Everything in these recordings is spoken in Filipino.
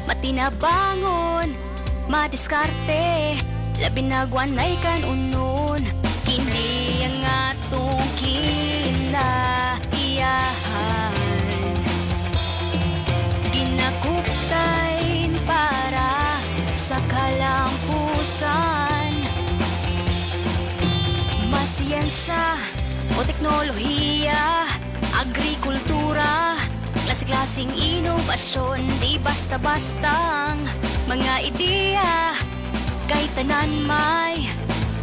matinabangon, madiskarte, labi nagwanay kan unon. Kini ang atong kinaiyahan, ginakuktayn para sa kalampusan. Masiyensya o teknolohiya, agrikultura, klase-klaseng inobasyon, di basta-bastang mga ideya, kay tanan may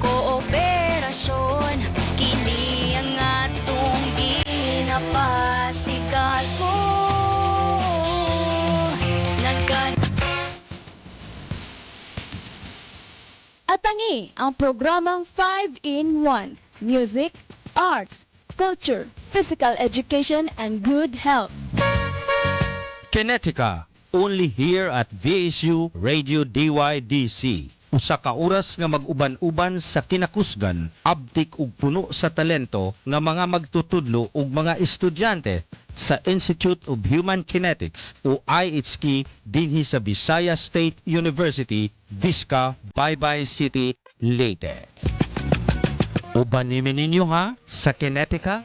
kooperasyon. Kini ang atong ginapasikat mo. Atangi ang programang 5-in-1: Music, Arts, Culture, Physical Education, and Good Health. Kinetica, only here at VSU Radio DYDC. Usa ka oras nga mag-uban-uban sa kinakusgan, abtik ug puno sa talento nga mga magtutudlo ug mga estudyante sa Institute of Human Kinetics o IHK dinhi sa Visayas State University, Visca, Baybay City, Leyte. Uban nimin ninyo ha sa Kinetica.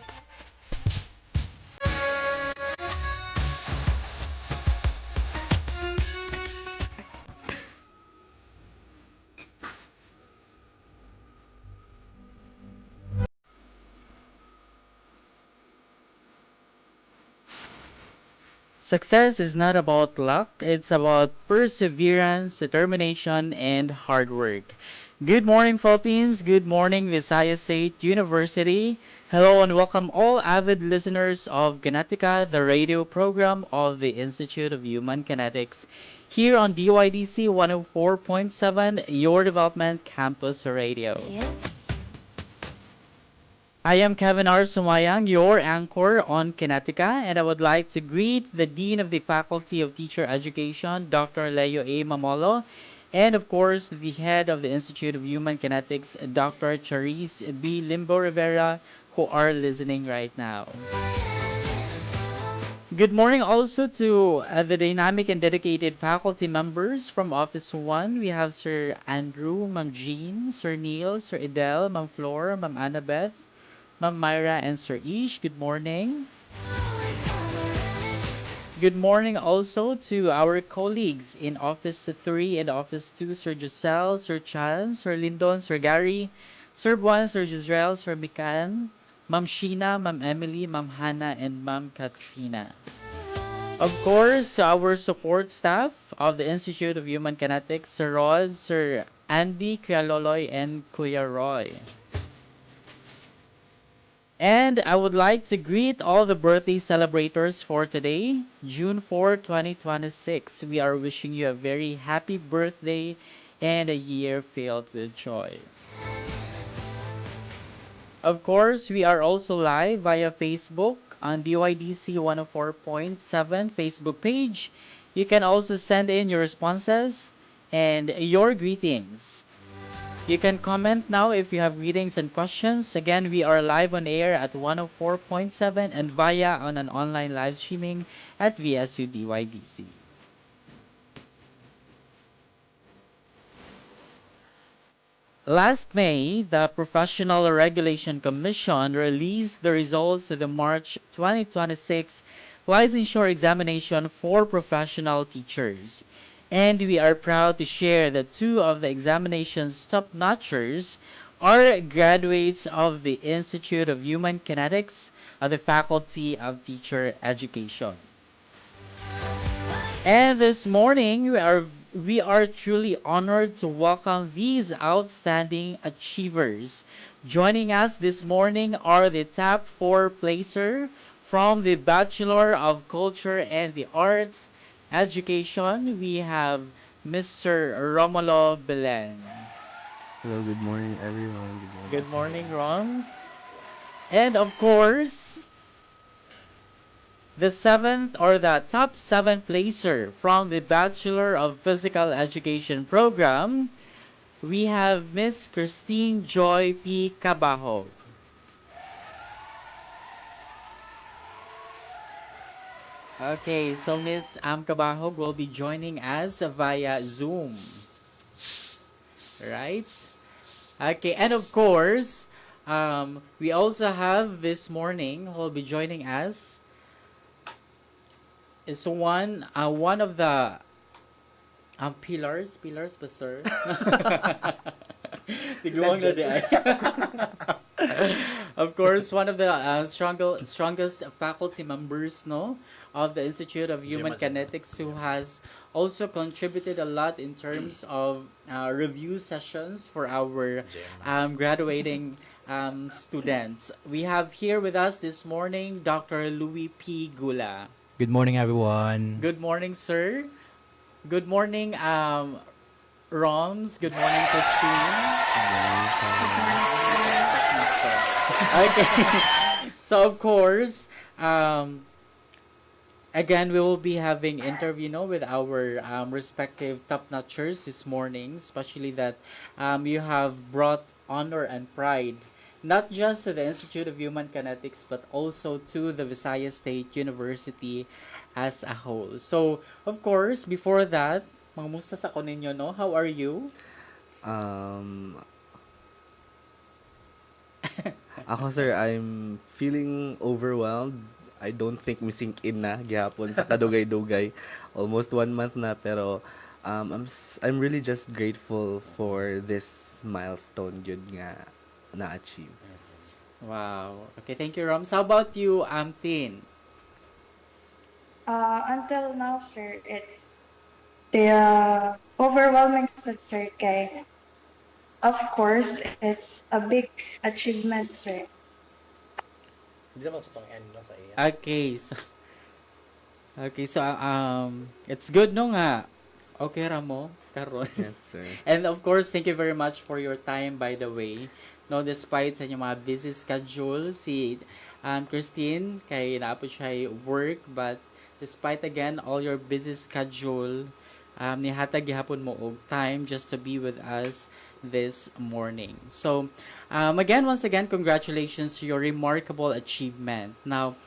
Success is not about luck, it's about perseverance, determination, and hard work. Good morning, Philippines. Good morning, Visayas State University. Hello and welcome all avid listeners of Kinetica, the radio program of the Institute of Human Kinetics, here on DYDC 104.7, your development campus radio. I am Kevin R. Sumayang, your anchor on Kinetica, and I would like to greet the Dean of the Faculty of Teacher Education, Dr. Leo A. Mamolo, and of course, the Head of the Institute of Human Kinetics, Dr. Charis B. Limbo Rivera, who are listening right now. Good morning also to the dynamic and dedicated faculty members from Office 1. We have Sir Andrew, Ma'am Jean, Sir Neil, Sir Idel, Ma'am Flor, Ma'am Annabeth, Ma'am Myra, and Sir Ish. Good morning. Good morning also to our colleagues in Office 3 and Office 2, Sir Giselle, Sir Chan, Sir Lindon, Sir Gary, Sir Buan, Sir Gisrael, Sir Mikan, Ma'am Sheena, Ma'am Emily, Ma'am Hannah, and Ma'am Katrina. Of course, our support staff of the Institute of Human Kinetics, Sir Rod, Sir Andy, Kuya Loloy, and Kuya Roy. And I would like to greet all the birthday celebrators for today, June 4, 2026. We are wishing you a very happy birthday and a year filled with joy. Of course, we are also live via Facebook on DYDC 104.7 Facebook page. You can also send in your responses and your greetings. You can comment now if you have greetings and questions. Again, we are live on air at 104.7 and via on an online live streaming at VSU DYDC. Last May, the Professional Regulation Commission released the results of the March 2026 licensure examination for professional teachers. And we are proud to share that two of the examination's top-notchers are graduates of the Institute of Human Kinetics of the Faculty of Teacher Education. And this morning, we are truly honored to welcome these outstanding achievers. Joining us this morning are the top 4 placer from the Bachelor of Culture and the Arts Education. We have Mr. Romulo Belen. Hello, good morning everyone. Good morning, Roms. And of course, the top 7 placer from the Bachelor of Physical Education program, we have Miss Christine Joy P. Cabajo. Okay, so Miss Kabahog will be joining us via Zoom. Right? Okay, and of course, we also have this morning who will be joining us is one of the pillars ba sir? Tigluwang na di ay. Of course, one of the strongest faculty members, no, of the Institute of Human Kinetics, who has also contributed a lot in terms of review sessions for our graduating students. We have here with us this morning Dr. Louis P. Gula. Good morning, everyone. Good morning, sir. Good morning, Roms. Good morning, Christine. Okay. So, of course, again, we will be having interview, with our respective top-notchers this morning, especially that you have brought honor and pride not just to the Institute of Human Kinetics but also to the Visayas State University as a whole. So, of course, before that, mamusta sa ko ninyo, no? How are you? Ako sir, I'm feeling overwhelmed. I don't think misink in na gihapon sa kadugay-dugay. Almost 1 month na pero I'm really just grateful for this milestone yun nga na-achieve. Wow. Okay, thank you, Roms. How about you, Tin? Until now, sir, it's the overwhelming sir kay. Of course, it's a big achievement, sir. Okay, so it's good no nga. Okay ra mo karon. Yes, sir. And of course, thank you very much for your time, by the way. No, despite sa inyong mga busy schedule, si Christine, kay naapod siya work, but despite again all your busy schedule, nihatag gihapon mo og time just to be with us this morning. So, once again, congratulations to your remarkable achievement. Now,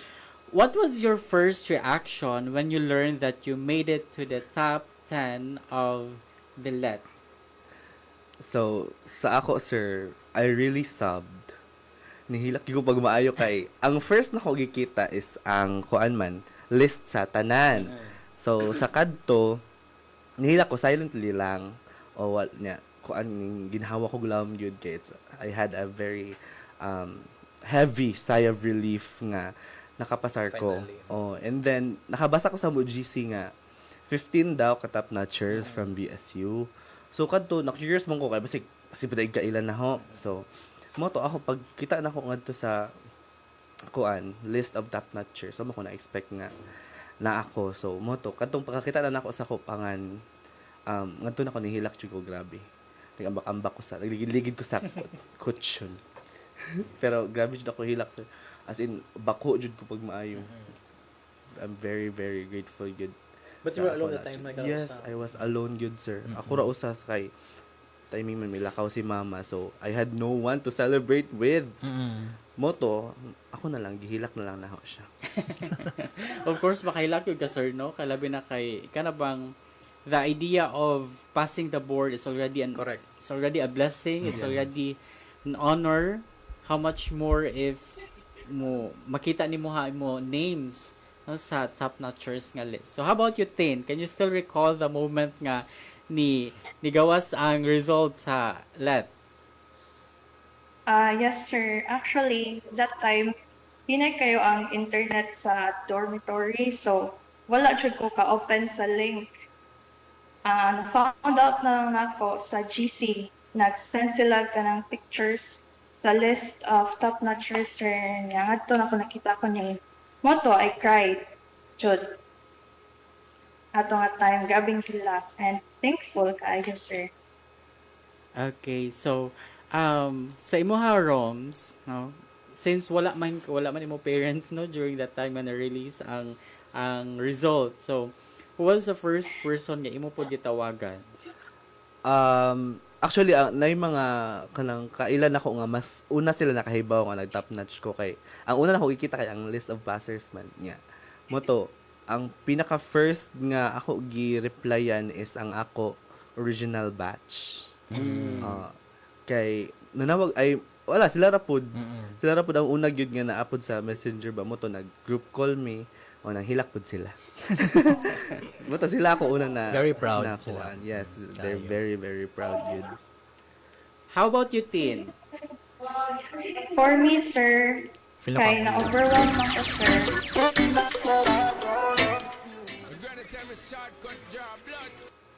what was your first reaction when you learned that you made it to the top 10 of the LET? So, sa ako sir, I really sobbed. Nihilak ko pag maayo kay. Ang first na ko gikita is ang kuan man list sa tanan. So, sa kadto nihilak ko silently lang o what niya kuan ginhawa ko gulawom gyud kay I had a very heavy sigh of relief nga nakapasar ko. Oh, and then nakabasa ko sa GC nga 15 daw ka top notchers from VSU. So kadto na-curious man ko kay basig paday kailan na ho. So mo to ako pag kita na ko ngadto sa kuan list of top notchers. So mo ko na-expect nga na ako. So mo to kadtong pagkakita na nako sa kupangan ngadto na ko nihilak jud ko grabe. Nagambak-ambak ko sa ligid ko sa kutsyon. Pero grabe jud ako hilak sir. As in bako jud ko pag maayo. I'm very very grateful good. But you were alone the time like Yes, I was alone good sir. Ako ra usas kay timing man may lakaw si mama so I had no one to celebrate with. Moto, ako na lang gihilak na lang na ako siya. Of course, makahilak yung ka, sir, no? Kalabi na kay, ka na bang the idea of passing the board is already Correct. It's already a blessing. It's already an honor. How much more if makita ni mo names, no, sa top notchers nga list. So how about you, Tin? Can you still recall the moment nga ni gawas ang result sa LET? Yes, sir. Actually, that time, hinay kayo ang internet sa dormitory, so wala jud ko ka-open sa link. Found out na lang ako sa GC. Nag-send sila ka ng pictures sa list of top notchers, sir. Nga to na ko nakita ko niya. Moto, I cried. Jud. Ato nga time, gabing kila. And thankful kaayo, sir. Okay, so sa imuha Roms, no, since wala man imo parents no during that time na release ang result. So who was the first person nga imo pod gitawagan? Actually na yung mga kanang kailan ako nga mas una sila nakahibaw nga nag top notch ko kay ang una na ko ikita kay ang list of passers man niya. Moto ang pinaka first nga ako gi-replyan is ang ako original batch. Kay nanawag ay wala sila rapod. Sila rapod ang unag yun nga naapod sa Messenger ba mo to nag group call me o nang hilak pod sila. Buta sila ako una na Very proud na sila. Yes, they're very very proud yun. How about you, Tin? For me, sir, Feel kay na na-overwhelm ako, sir.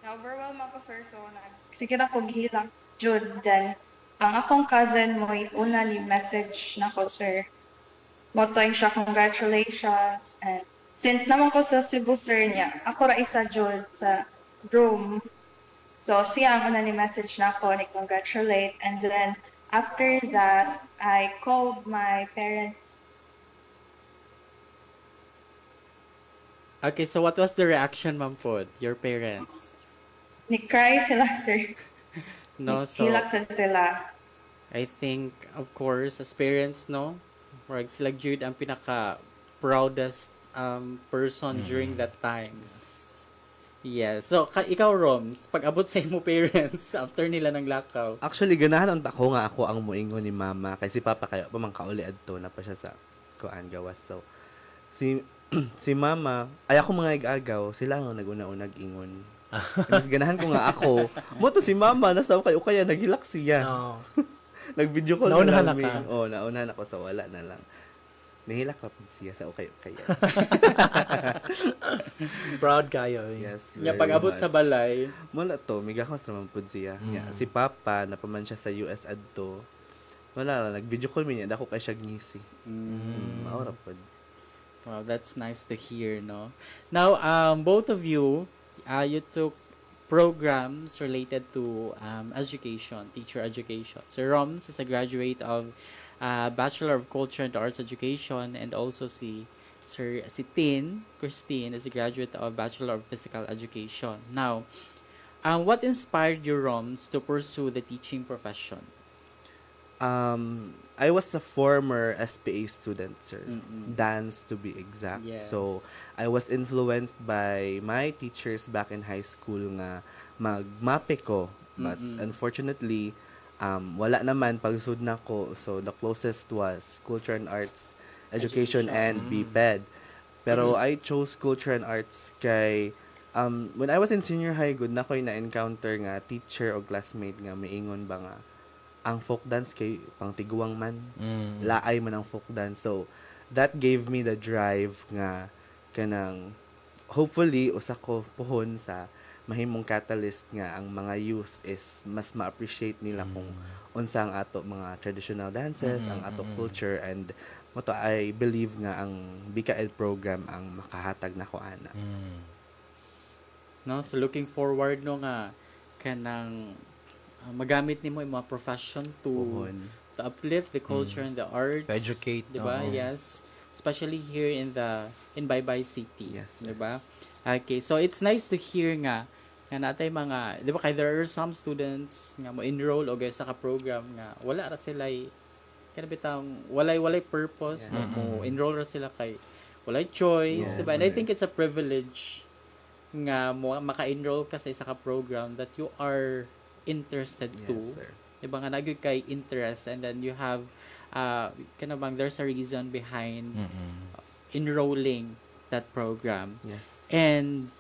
Na-overwhelm ako, sir, so sige na kong hilak, Jude. Then, ang akong cousin mo, una ni message na ko, sir. Motoing siya, congratulations. And since naman ko sa Cebu, sir, niya, ako ra isa, Jude, sa room. So, siya ang una ni message na ako, ni congratulate. And then, after that, I called my parents. Okay, so what was the reaction, Ma'am Pod? Your parents? Ni-cry sila, sir. No, so Hilak sila. I think, of course, as parents, no? Right, sila Jude ang pinaka-proudest person during that time. Yes. So, ikaw, Roms, pag abot sa imo parents after nila ng lakaw, Actually, ganahan ang tako nga ako ang muingon ni mama kasi papa kayo pa man kauli adto na pa siya sa kuan gawas. So si mama ay ako mga igagaw sila nga naguna-unag ingon. Mas ganahan ko nga ako. Mo to si mama nasa kayo kaya naghilak siya. Oh. Nag-video call Naunahan na na namin. ka? Oh, naunahan ako sa wala na lang. Nahilak pa po siya sa okay kaya. Proud kayo. Yes. nga very pag abot sa much. balay, Mula to, migakos naman po siya. Yeah, si Papa, napaman siya sa US adto. Wala lang, nag-video call mi niya, dako kay siya ngisi. Maura po. wow, that's nice to hear, no? Now, both of you, you took programs related to education, teacher education. So, Roms is a graduate of Bachelor of Culture and Arts Education, and also si Christine is a graduate of Bachelor of Physical Education. Now, what inspired you, Roms, to pursue the teaching profession? I was a former SPA student, sir. Mm-mm. Dance, to be exact. Yes. So, I was influenced by my teachers back in high school nga magmape ko. But unfortunately, wala naman pagsud na ko. So, the closest was Culture and Arts Education and BPED. Pero I chose Culture and Arts kay when I was in senior high, good na ko na-encounter nga teacher o classmate nga maingon ba nga ang folk dance kay pang tiguang man. Laay man ang folk dance. So, that gave me the drive nga kanang hopefully usa ko puhon sa mahimong catalyst nga ang mga youth is mas ma-appreciate nila kung unsa ang ato mga traditional dances, ang ato culture, and moto I believe nga ang BKL program ang makahatag na ko ana. No, so looking forward no nga kanang magamit nimo yung mga profession to Puhon. uplift the culture and the arts, To educate, di ba? oo. Yes, especially here in Baybay City, Yes, di sir. ba? Okay, so it's nice to hear nga natay mga, di ba, kaya there are some students nga mo enroll o sa ka program nga wala ra sila kaya bitang walay purpose mo enroll ra sila kay walay choice, Yes, di ba? And I sir. think it's a privilege nga mo maka-enroll ka sa isa ka program that you are interested to. Yes, sir. Diba nga nagyud kay interest, and then you have kanabang there's a reason behind enrolling that program. Yes. And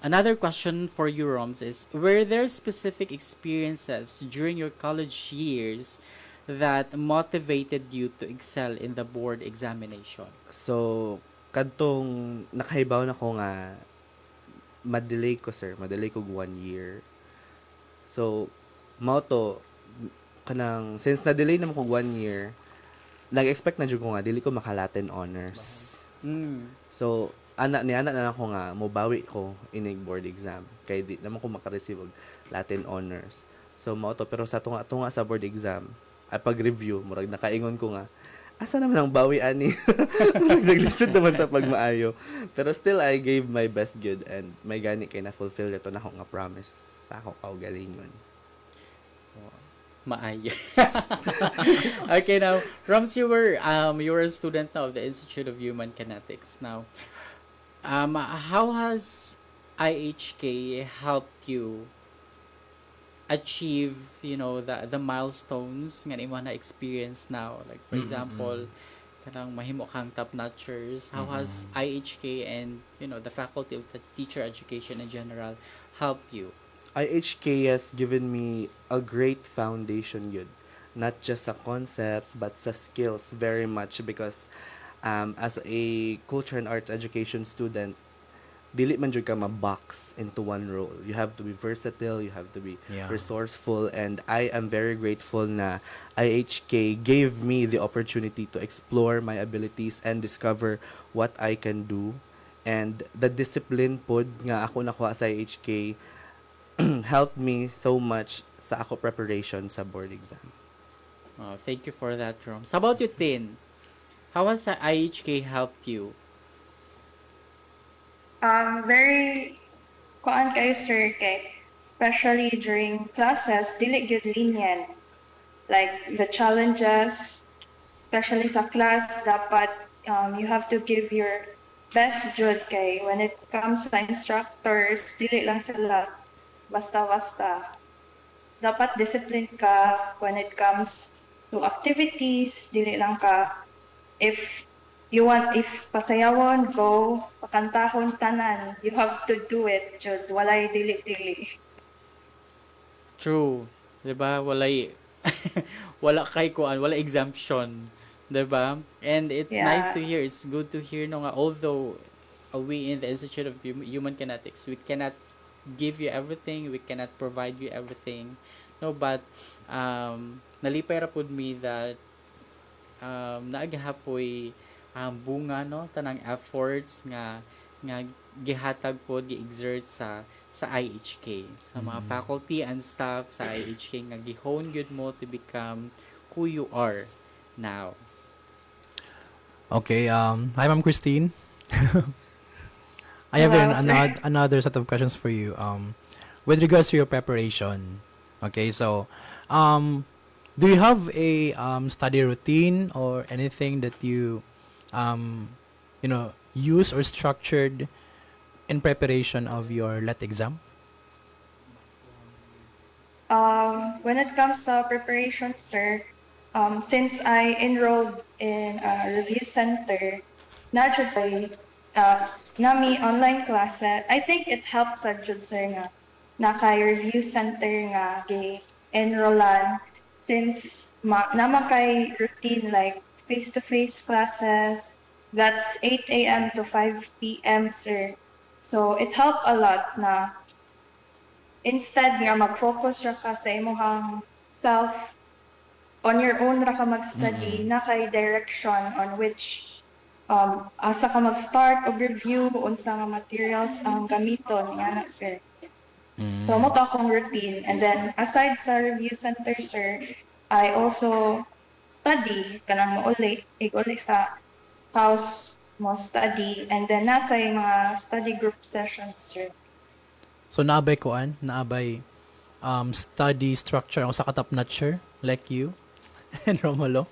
another question for you, Roms, is were there specific experiences during your college years that motivated you to excel in the board examination? So, kadtong nakahibaw na ko nga madelay ko, sir. Madelay ko 1 year. So, mao to kanang since na-delay naman ko 1 year, nag-expect na jud ko nga dili ko maka-Latin honors. So, ana na lang ko nga mobawi ko inig board exam kay di naman ko maka-receive og Latin honors. So, mao to pero sa tunga sa board exam, ay pag-review murag nakaingon ko nga asa naman ang bawi ani. Murag naglisod naman ta pag maayo. Pero still I gave my best good and may gani kay na fulfill ito na ko nga promise sa ako kaugalingon. Maayo. Okay, now, Roms, you were a student now of the Institute of Human Kinetics. Now, How has IHK helped you achieve, the milestones nga imo na experience now? Like, for example, kanang mahimo kang top-notchers. How has IHK and, the Faculty of Teacher Education in general helped you? IHK has given me a great foundation yun. Not just sa concepts, but sa skills very much because as a culture and arts education student, dili man jud ka ma-box into one role. You have to be versatile, you have to be Yeah. resourceful, and I am very grateful na IHK gave me the opportunity to explore my abilities and discover what I can do. And the discipline pod nga ako nakuha sa IHK helped me so much sa ako preparation sa board exam. Thank you for that, Roms. How about you, Tin? How has IHK helped you? Very kuan kayo sir kay especially during classes dili gyud lenient. Like the challenges, especially sa class dapat you have to give your best jud kay when it comes sa instructors dili lang sila basta-basta. Dapat discipline ka when it comes to activities, dili lang ka if pasayawon, go, pakantahon, tanan, you have to do it, jud. Walay dili-dili. True. 'Di ba? Wala kay kuan, wala exemption, 'di ba? And it's nice to hear. It's good to hear no nga although we in the Institute of Human Kinetics, we cannot give you everything, we cannot provide you everything. No, but nalipay ra pud me that naagahapoy bunga no tanang efforts nga gihatag pod gi-exert sa IHK sa mga faculty and staff sa IHK nga gihone gyud mo to become who you are now. Okay, hi Ma'am Christine. I have Hello, another set of questions for you. With regards to your preparation, okay, so do you have a study routine or anything that you use or structured in preparation of your LET exam? When it comes to preparation, sir, since I enrolled in a review center, naturally, nami online classes, I think it helps sa jud sir nga naka-review center nga gi-enrollan since naman kay routine like face-to-face classes, that's 8 a.m. to 5 p.m. sir. So it helped a lot na instead nga mag-focus ra ka sa imong self on your own ra ka mag-study na kay direction on which asa ka mag-start og review unsa nga materials ang gamiton nga na sir. So mo to akong routine, and then aside sa review center sir, I also study kanang mauli sa house mo study, and then nasa yung mga study group sessions sir. So naabay study structure ang sa top-notcher like you and Romulo.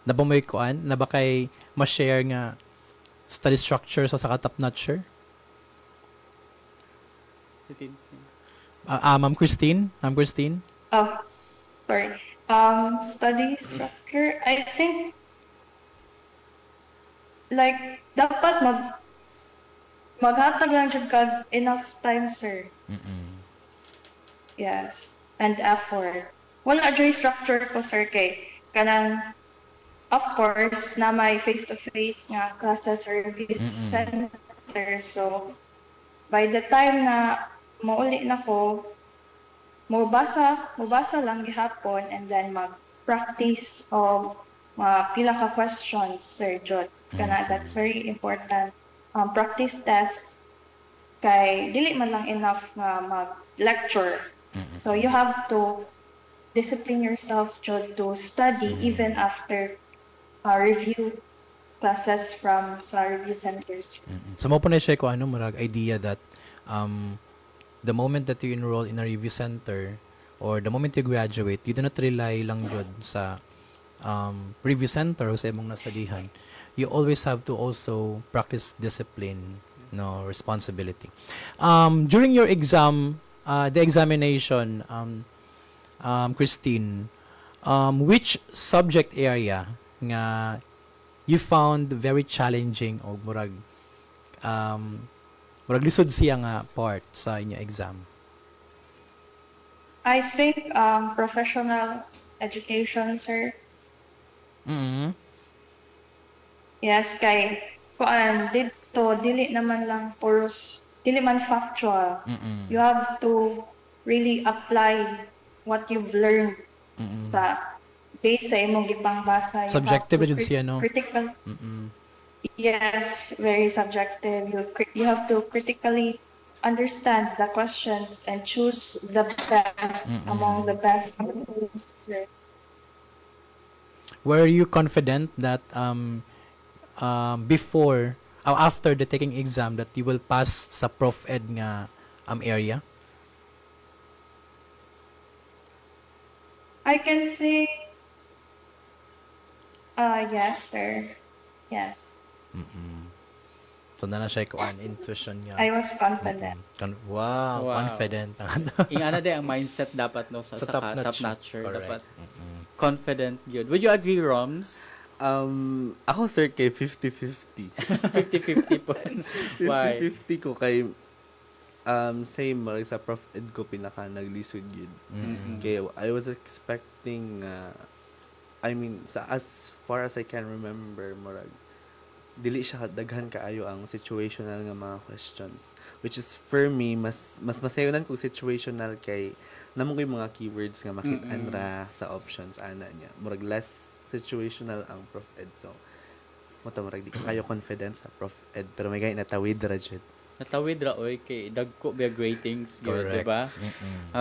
Na ba may kuan? Na ba kay ma-share nga study structure sa top-notcher? Si Tin. Ma'am Christine? Ma'am Christine? Oh, sorry. Study structure, I think like dapat maghatag lang jud ka enough time sir. Yes, and effort. Wala joy structure ko sir kay kanang of course na may face-to-face nga classes or review center, so by the time na mauli na ko mubasa lang gihapon and then mag-practice o mga pila ka questions sir Jod. Kana that's very important. Practice test kay dili man lang enough nga mag-lecture. So you have to discipline yourself Jod to study even after review classes from sa review centers. So mo po na siya ko murag idea that the moment that you enroll in a review center or the moment you graduate, you do not rely lang jud sa previous center o sa imong nastudihan, you always have to also practice discipline, no, responsibility. During your exam, the examination, Christine, which subject area nga you found very challenging o murag lisod siya nga part sa inyo exam? I think professional education, sir. Mm-hmm. Yes, kay kuan dito dili naman lang puros dili man factual. Mm-mm. You have to really apply what you've learned Mm-mm. sa base sa imong gipangbasa. You have Subjective to na jud siya, no? Critical. Mm-mm. Yes, very subjective. You have to critically understand the questions and choose the best among the best. Sir. Were you confident that before or after the taking exam that you will pass sa prof ed nga area? I can say, yes, sir. Yes, So na siya kuan intuition niya. I was confident. Wow, Wow. confident. Ingana din ang mindset dapat no sa Sa top top-notch. notcher Correct. dapat confident good. Would you agree, Roms? Ako sir kay 50-50. 50-50 po. Why? 50-50 ko kay same sa Prof Ed ko pinaka naglisod yun. Kaya I was expecting I mean sa as far as I can remember murag dili siya daghan kaayo ang situational nga mga questions, which is for me mas masayonan kung situational kay namo koy mga keywords nga makit-an ra sa options ana niya murag less situational ang Prof Ed, so mo murag di ko kayo confidence sa Prof Ed pero may gay natawid ra jud. Natawid ra oy kay dagko biya gratings good, Correct. di ba?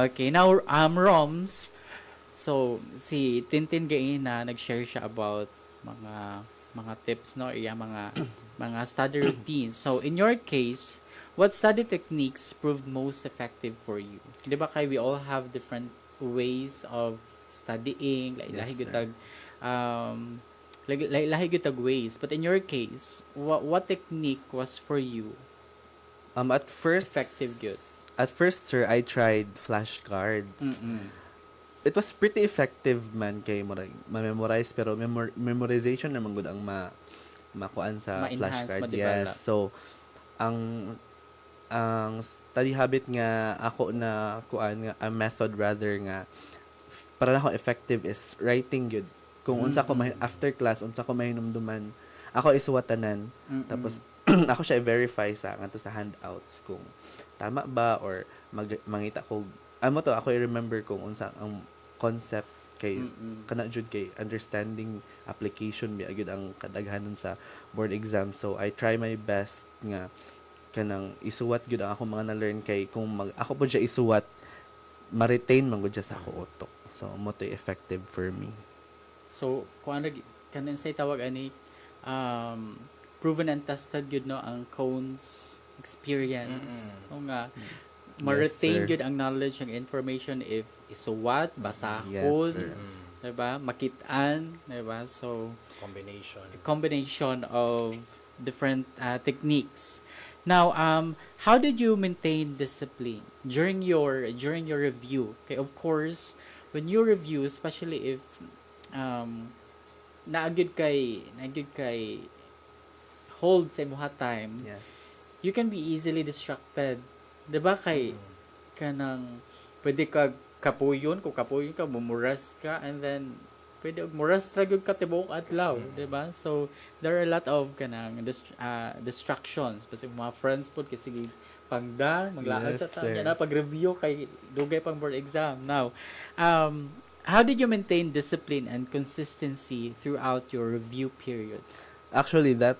Okay, now Roms. So si Tintin Gaina nag-share siya about mga tips no, iya mga study routines. So in your case, what study techniques proved most effective for you? Di ba kay we all have different ways of studying, like Yes, lahi sir. gitag lahi gitag ways. But in your case, what technique was for you At first effective good? At first sir I tried flashcards. It was pretty effective man kay ma-memorize pero memorization naman gud ang makuan sa Ma-enhance, flashcard. ma-develop. Yes. So ang study habit nga ako na kuan nga a method rather nga para na ako effective is writing good. Kung unsa ko after class unsa ko mahinumduman, ako isuwatanan tapos ako siya i-verify sa kanto sa handouts kung tama ba or mangita ko ako i-remember kung unsa ang concept kay kana jud kay understanding application bi agud ang kadaghanon sa board exam. So I try my best nga kanang isuwat gud ang ako mga na-learn kay kung ako po siya isuwat ma-retain man gud siya sa ako utok. So mo to effective for me. So, kung ano, kanin say tawag ani, proven and tested yun no, ang Cone's experience. O nga, ma-retain sir. yun ang knowledge, ang information if isuwat, Yes, basahon, sir. diba? Makitaan, diba? So, Combination. of different techniques. Now, how did you maintain discipline during your review? Okay, of course, when you review, especially if naagid kay hold sa imong time, Yes. you can be easily distracted. 'Di ba kay kanang pwede ka kapuyon, kung kapuyon ka mumuras ka and then pwede og muras ra gyud ka tibuok adlaw, 'di ba? So there are a lot of kanang distractions kasi mga friends pod kasi pangda maglaan Yes, sa taon sir. na pag-review kay dugay pang board exam. Now, how did you maintain discipline and consistency throughout your review period? Actually, that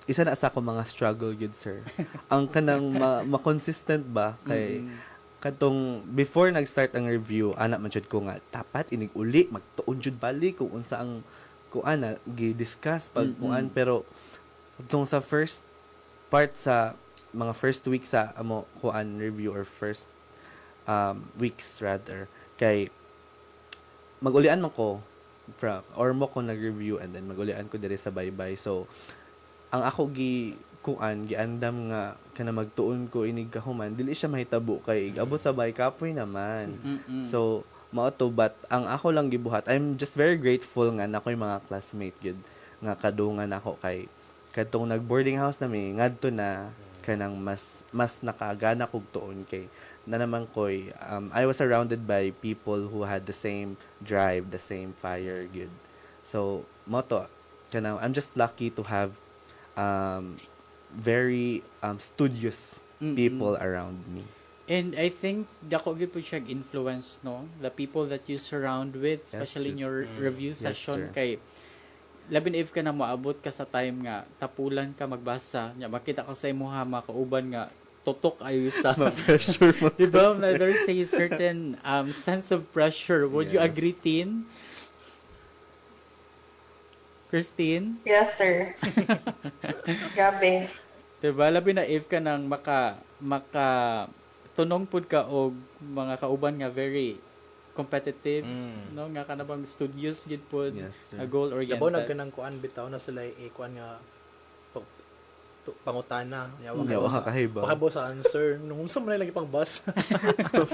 isa na sa ako mga struggle yun, sir. Ang kanang ma-consistent ba kay katong before nag-start ang review, anak man jud ko nga dapat inig uli magtuon jud balik kung unsa ang kuan na gi-discuss pag kuan pero tong sa first part sa mga first week sa amo kuan review or first weeks rather kay magulian man ko or mo ko nag-review and then magulian ko diri sa baybay. So ang ako giandam nga kana magtuon ko inig kahuman dili siya mahitabo kay abot sa bay kapoy naman. So mao to, but ang ako lang gibuhat, I'm just very grateful nga na ako'y mga classmate gyud nga kadungan ako kay kadtong nag-boarding house nami ngadto na kanang mas nakagana kog tuon kay na naman koy I was surrounded by people who had the same drive, the same fire gyud. So mao to, kanang I'm just lucky to have very studious people around me. And I think dako gyud po siya influence, no, the people that you surround with, especially in your review Yes, session. sir. Kay labi na if ka na moabot ka sa time nga tapulan ka magbasa nya makita ka sa imuha makauban nga tutok ayo sa Pressure mo. diba na there's a certain sense of pressure. Would you Yes. agree, Tin? Christine? Yes, sir. Grabe. Diba? Labi na if ka nang maka tunong pud ka og mga kauban nga very competitive, no, nga ka na bang studious gid pud, Yes, sir. goal oriented. Labaw nagkanang kuan bitaw na sila kuan nga pangutana. Yawa ka kahiba. Baka sa answer. Nung unsa man lagi pang bus.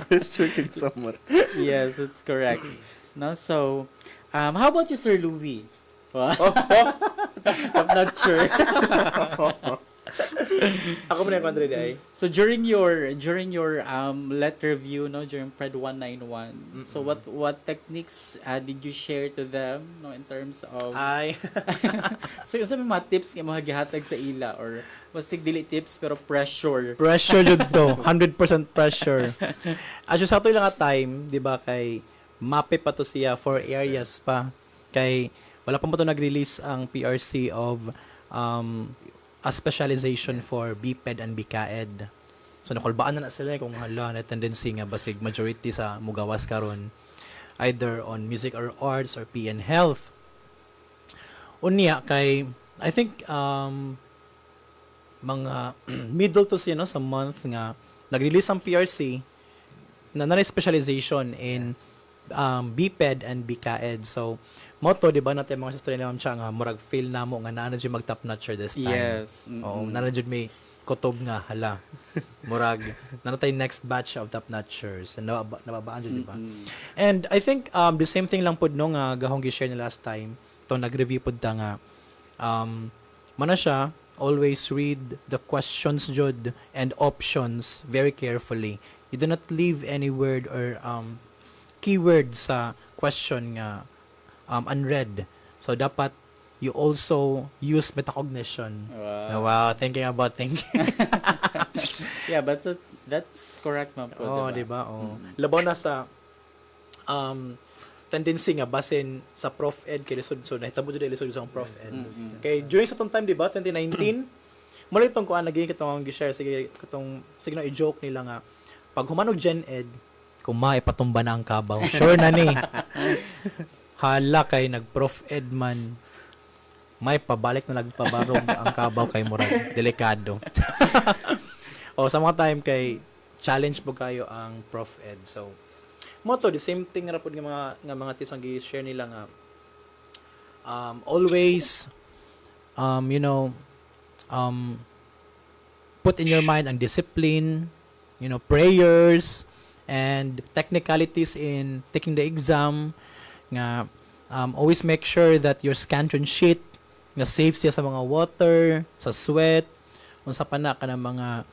Pressure kay samot. Yes, it's correct. No, so how about you, Sir Louis? What? I'm not sure. Ako man yung country day. So during your let review, no, during Pred 191, so what techniques did you share to them, no, in terms of Ay. so sa mga tips nga mga gihatag sa ila or wasig dili tips pero pressure. Pressure jud to. 100% pressure. As sa ato lang nga time, di ba, kay mape pa to siya for areas pa. Kay wala pa mo to nag-release ang PRC of a specialization for BPED and BCAED. So nakulbaan na sila kung hala na tendency nga basig majority sa mugawas karon either on music or arts or PN health. Unya kay I think mga middle to siya, no, sa month nga nag-release ang PRC na specialization in BPED and BCAED. So moto, di ba, natin mga sister nila siya nga murag feel na mo nga na dyan mag-top notcher this time. Yes. Oo, na dyan may kutob nga, hala. Murag, na tayo next batch of top notchers. And nababaan dyan, di ba? And I think the same thing lang po no nga gahong gi-share ni last time. To nag-review po ta nga mana siya, always read the questions jud and options very carefully. You do not leave any word or keyword sa question nga unread. So dapat you also use metacognition. Wow, thinking about thinking. Yeah, but that's correct, ma'am. Oh, di ba? Oh. Labaw na sa tendency nga basin sa Prof Ed kay lisod-sod nahitabo jud lisod sa Prof Ed. Kay during sa tong time, di ba, 2019, mula itong kuan lagi katong gi-share sige na i-joke nila nga pag humanog Gen Ed kung maipatumba na ang kabaw. Sure na ni. Hala kay nag-Prof Ed man. May pabalik na nagpabarog ang kabaw kay murag delikado. O sa mga time kay challenge po kayo ang Prof Ed. So moto the same thing ra pud nga mga tips ang gi-share nila nga always put in your mind ang discipline, prayers and technicalities in taking the exam nga always make sure that your Scantron sheet nga safe siya sa mga water, sa sweat, unsa pa na ka ng mga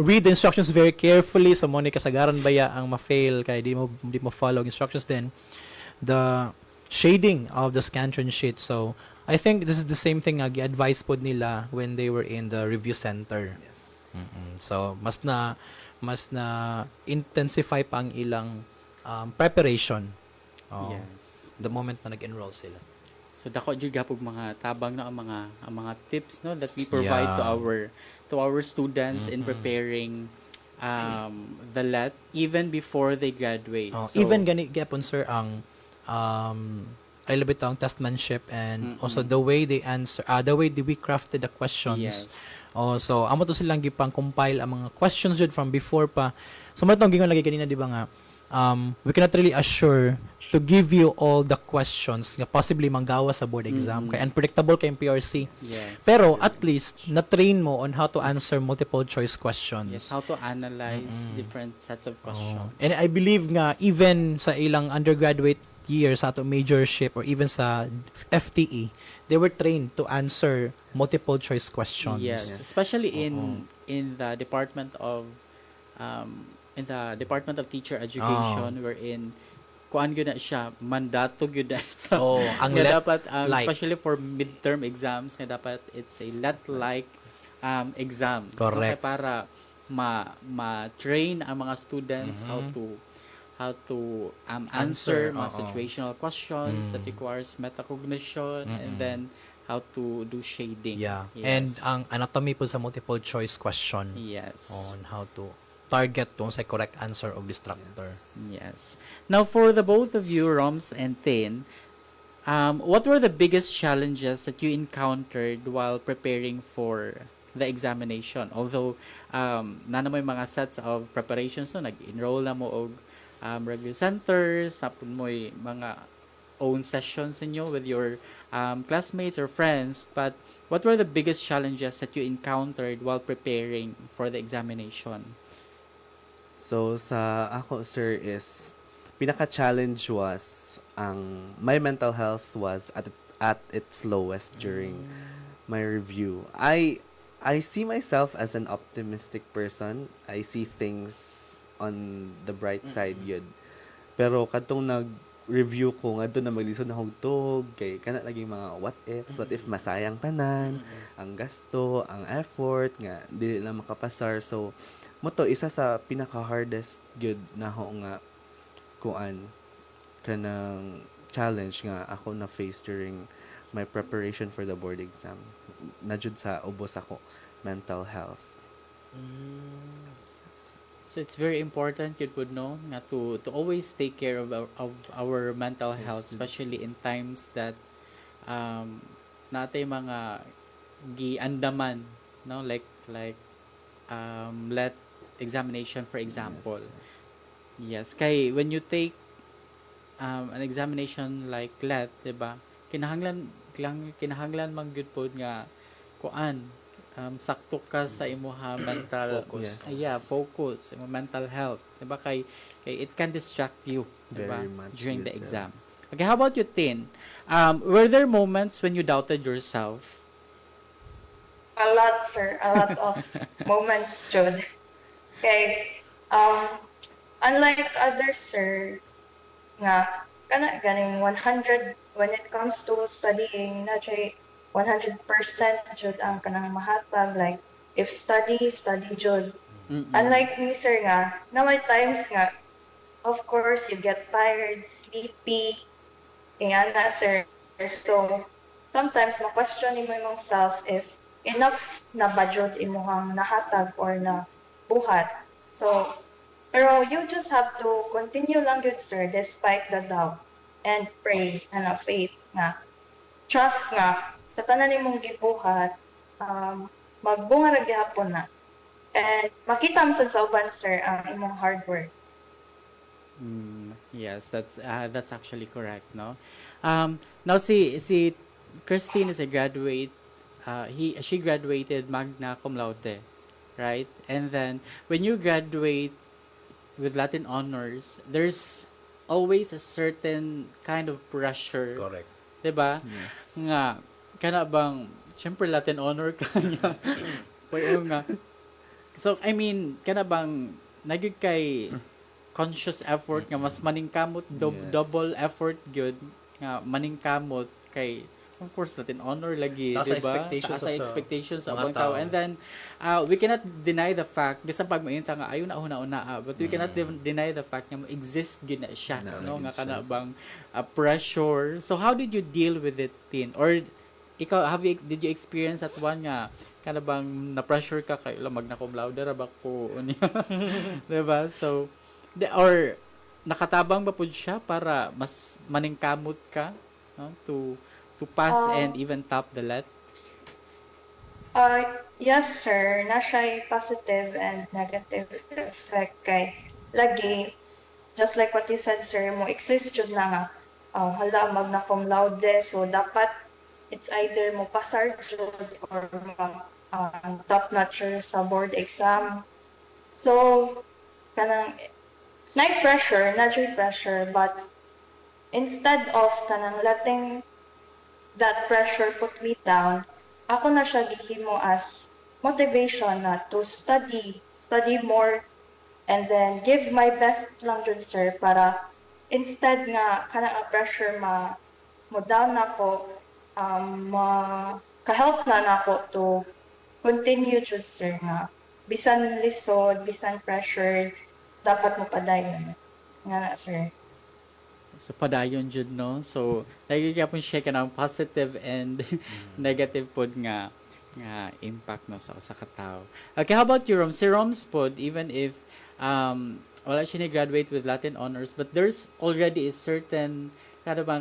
read the instructions very carefully so mo ni kasagaran baya ang ma-fail kay di mo follow instructions then the shading of the Scantron sheet. So I think this is the same thing nga gi-advise pod nila when they were in the review center. So mas na intensify pa ang ilang preparation. Yes. The moment na nag-enroll sila. So dako jud gapog mga tabang na ang mga tips, no, that we provide to our students in preparing the LET even before they graduate. So, Even gani gyapon sir ang I love it ang testmanship and also the way they answer the way we crafted the questions. yes. So amo to silang gipang compile ang mga questions jud from before pa. So mo tong gingon lagi kanina di ba nga we cannot really assure to give you all the questions nga possibly manggawa sa board exam. Kay unpredictable kay PRC. Yes. Pero at least na-train mo on how to answer multiple choice questions. Yes, how to analyze different sets of questions. And I believe nga even sa ilang undergraduate year sa ato majorship or even sa FTE, they were trained to answer multiple choice questions. Yes, especially in the department of teacher education wherein kuan gyud na siya mandato gyud na sa Ang nga let dapat like. especially for midterm exams nga dapat it's a let like exams no? Correct. Kaya para ma-train ang mga students how to answer mga situational questions that requires metacognition and then how to do shading. Yeah. Yes. And ang anatomy po sa multiple choice question yes. on how to target kung sa correct answer of the structure. Yes. Now, for the both of you, Roms and Tin, what were the biggest challenges that you encountered while preparing for the examination? Although, na may mga sets of preparations, no, nag-enroll na mo og review centers, tapon mo mga own sessions ninyo with your classmates or friends, but what were the biggest challenges that you encountered while preparing for the examination? So, sa ako, sir, is pinaka-challenge was my mental health was at its lowest during my review. I see myself as an optimistic person. I see things on the bright side yun. Pero katong nag-review ko, nga doon na maglisod na hugtog, kay kana laging mga what if masayang tanan, ang gasto, ang effort, nga, dili na makapasar. So, mo to isa sa pinaka-hardest good na ho nga kuan kanang challenge nga ako na face during my preparation for the board exam. Na jud sa ubos ako mental health. So it's very important yun po no nga to always take care of our mental health, especially in times that natay mga giandaman no like let examination for example. Yes, kay when you take an examination like LET, 'di ba? Kinahanglan man gyud pod nga kuan sakto ka sa imuha mental Focus. Focus imo mental health, 'di ba? Kay it can distract you, 'di ba? Very much, During the yes, exam. Okay, how about you, Tin? Were there moments when you doubted yourself? A lot, sir. A lot of moments, Jude. Okay. Unlike others, sir, nga, ganing 100, when it comes to studying, na 100% Jude ang kanang mahatag. Like, if study Jude. Unlike me, sir, nga, na may times nga, of course, you get tired, sleepy, nga na, sir. So, sometimes, ma-question mo yung self if enough na budget imuhang nahatag or na buhat. So, pero you just have to continue lang yun, sir, despite the doubt. And pray and faith nga. Trust nga, sa tanan nimong gibuhat, magbunga ra gyapon na. And makita mo sa uban, sir, ang imong hard work. Yes, that's actually correct, no? Now si Christine is a graduate. She graduated magna cum laude, right? And then when you graduate with Latin honors, there's always a certain kind of pressure. Correct. 'Di ba? Yes. Nga kana bang syempre Latin honor ka niya. Payo nga. So I mean, kana bang nagyud kay conscious effort nga mas maningkamot Yes. double effort gyud nga maningkamot kay of course Latin honor lagi, Taas di ang ba? expectations Taas ang sa expectations sa mga ibang tao. tao. And then we cannot deny the fact bisan pag mainta nga ayo na una but we cannot deny the fact nga exist gid na siya Na, no nga siya. kana bang pressure. So how did you deal with it, Tin? Or ikaw did you experience at one nga kana bang na pressure ka kay magna cum laude ra ba ko unya? Di ba? So or nakatabang ba pud siya para mas maningkamot ka no to pass and even top the LET? Yes, sir. Na siya positive and negative effect kay lagi just like what you said, sir, mo exist jud na nga hala magna cum laude, so dapat it's either mo pasar jud or top notcher sa board exam. So kanang night pressure, not really pressure, but instead of kanang letting that pressure put me down, ako na siya gihimo as motivation na to study more, and then give my best lang jud, sir, para instead nga kanang ang pressure mo down nako, ka-help na nako to continue jud, sir, nga bisan lisod, bisan pressure, dapat mo padayon nga na, sir. So padayon jud no. So lagi gyapon siya kanang positive and negative pod nga impact no sa usa ka tawo. Okay, how about you, Rom? Si Roms pod, even if wala siya ni graduate with Latin honors, but there's already a certain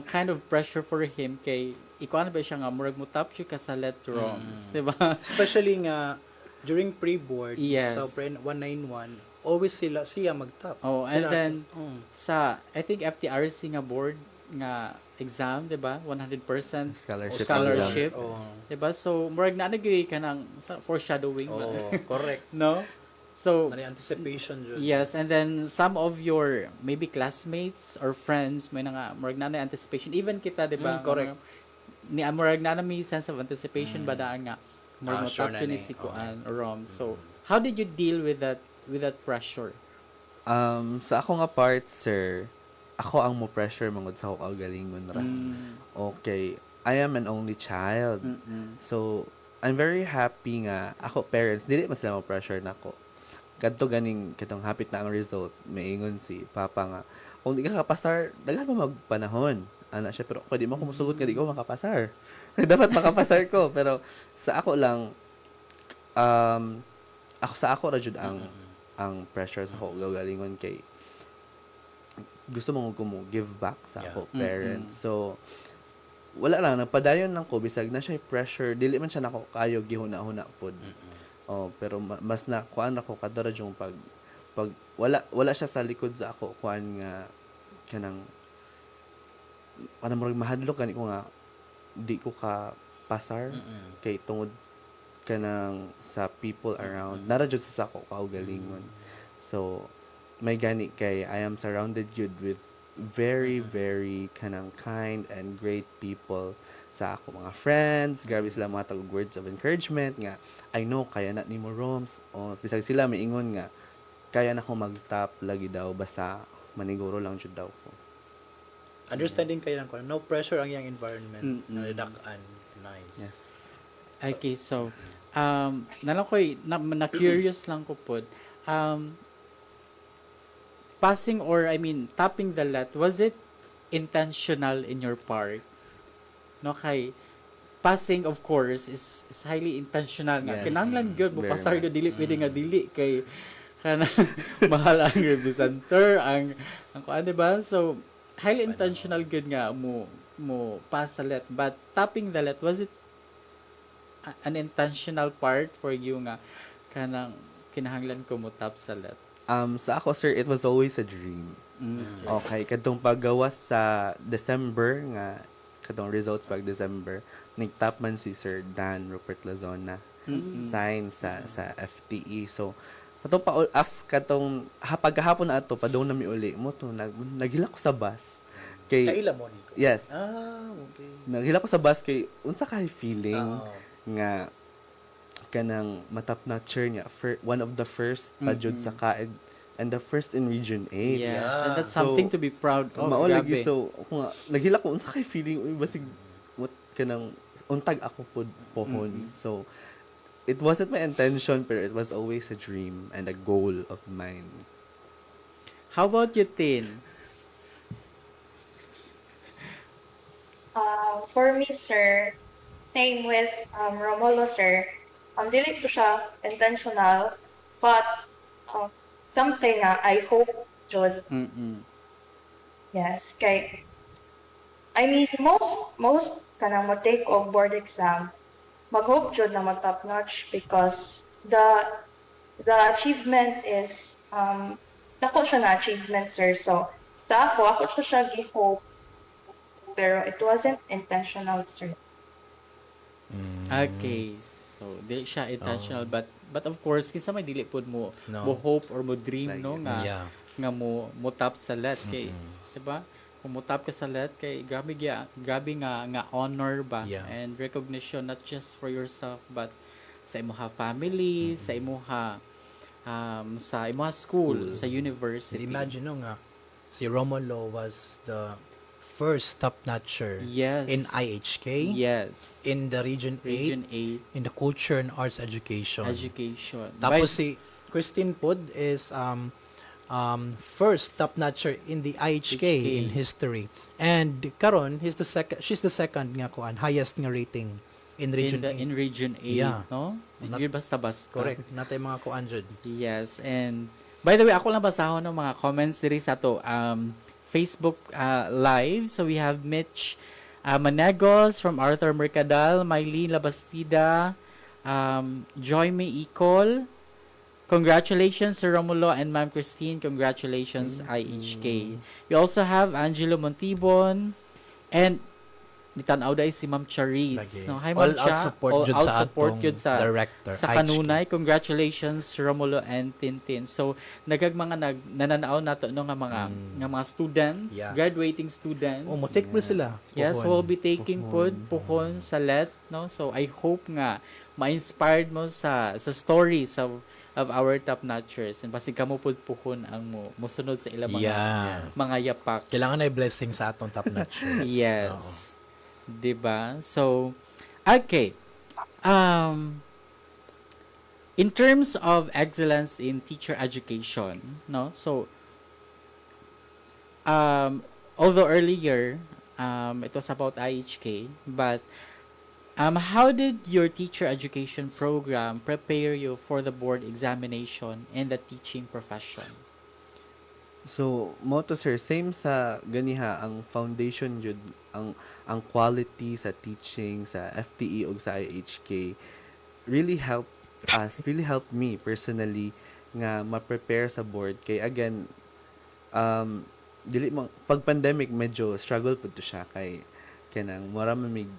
kind of pressure for him kay ikaw ba siya nga murag mo top siya ka sa Let Roms, di ba? Especially nga during pre-board Yes. sa pre 191, always siya mag-top. Oh, and Sila- then Mm. sa I think FTRC nga board nga exam, 'di ba? 100% Scholarship. scholarship. exams. Oh. 'Di ba? So murag na nagay ka ng foreshadowing ba? Oh, correct. No? So Mani anticipation jud. yes, and then some of your maybe classmates or friends may nga murag na anticipation, even kita, 'di ba? Correct. Ni murag na may sense of anticipation ba daan nga murag mo Sure top na ni ni. si Kuan or Rom. So how did you deal with that pressure? Sa ako nga part, sir, ako ang mo pressure mangod sa ako galingon ra. Okay, I am an only child. So, I'm very happy nga ako parents dili man sila mo pressure nako. Kadto ganing kitong hapit na ang result, maingon si papa nga kung di ka kapasar, daghan pa magpanahon. Ana siya, pero pwede mo ko musugot nga di ko makapasar. Dapat makapasar ko, pero sa ako lang ako ra jud ang pressure sa ako galingon kay gusto mo give back sa ako parents. So wala lang nagpadayon lang ko bisag na siya pressure, dili man siya nako kayo gihuna-huna pod. Oh, pero mas na kuan ako kadara yung pag wala siya sa likod sa ako kuan nga kanang murag mahadlok gani ko nga di ko ka pasar kay tungod kanang sa people around nara jud sa ako kaugalingon. So may gani kay I am surrounded jud with very very kanang kind and great people sa ako mga friends. Grabe sila mga tag words of encouragement nga I know kaya na nimo Roms, o bisag sila miingon nga kaya na ko mag-top lagi daw basta maniguro lang jud daw ko. Understanding kayo lang ko. No pressure ang yang environment. Mm-mm. Nadakan. Nice. Yes. Okay, so nalang ko na curious lang ko pod. Passing or I mean topping the let, was it intentional in your part? No, kay passing of course is highly intentional nga. Yes. Kinahanglan gyud mo Very pasar much. gyud dili pwede nga dili kay kana mahal ang representer ang kuan, di ba? So highly intentional good nga mo pass sa let, but topping the let, was it an intentional part for you nga kanang kinahanglan ko mo top sa let? Sa ako sir, it was always a dream. Okay, kadtong paggawas sa December nga kadtong results pag December, nag-top man si Sir Dan Rupert Lazona. Sign sa FTE. So katong pagkahapon na ato padong na mi uli mo to naghila ko sa bus. Kaila mo niko. Yes. Okay. Naghila ko sa bus kay unsa kay feeling Oo. nga kanang matap notcher niya one of the first pajud sa kaed and the first in Region 8. Yes, and that's So, something to be proud of. Mao lagi grabe. so ako nga naghila ko unsa kay feeling uy basig what kanang untag ako pod pohon. So it wasn't my intention pero it was always a dream and a goal of mine. How about you, Tin? For me, sir, same with Romulo, sir. Dili to siya intentional, but something na I hope jud. Yes, kay I mean most kanang mo take og board exam, mag-hope jud na mag-top notch because the achievement is dako siya na achievement, sir. So, sa ako siya gi-hope, pero it wasn't intentional, sir. Okay. So, di siya intentional, but of course, kinsa may dili pod mo mo hope or mo dream, Like, no, nga Yeah. nga mo top sa let kay, diba? Kung mo top ka sa let kay grabe nga honor ba, Yeah. and recognition not just for yourself but sa imuha family, sa imuha sa imuha school, sa university. Imagine no nga, si Romulo was the first top-notcher Yes. in IHK, Yes. in the Region 8, Region 8 in the Culture and Arts Education. education. Tapos si Christine Pod is first top-notcher in the IHK HK. in history. And karon she's the second nga kuan, highest nga rating in Region 8. in Region 8, Yeah. no? Not- Yun basta-basta. Correct. Natay mga kuan jud. Yes, and by the way, ako lang basahon ng mga comments diri sa to Facebook live. So we have Mitch Manegos from Arthur Mercadal, Mylene Labastida, Joy May Icol. Congratulations Sir Romulo and Ma'am Christine. Congratulations IHK. We also have Angelo Montibon and nitanaw dai si Ma'am Charis. Lagi. No, hi Ma'am All out Cha. support All jud out sa support atong jud sa director, sa IHK. kanunay. Congratulations Romulo and Tintin. So nagag mga nananaw nato no nga mga students, Yeah. graduating students. Oh, mo take mo sila. Yes, Puhon. we'll be taking puhon sa let, no? So I hope nga ma-inspired mo sa stories of our top notchers, and basig kamo pud puhon ang mosunod sa ilang Yeah. mga yapak. Kailangan ay blessing sa atong top-notchers. Yes. 'Di ba? So, okay. In terms of excellence in teacher education, no? So, although earlier, it was about IHK, but how did your teacher education program prepare you for the board examination and the teaching profession? So, mo to sir, same sa ganiha ang foundation jud ang quality sa teaching sa FTE ug sa IHK really helped me personally nga ma-prepare sa board kay again dili mo pag pandemic medyo struggle pud to siya kay kanang mura mamig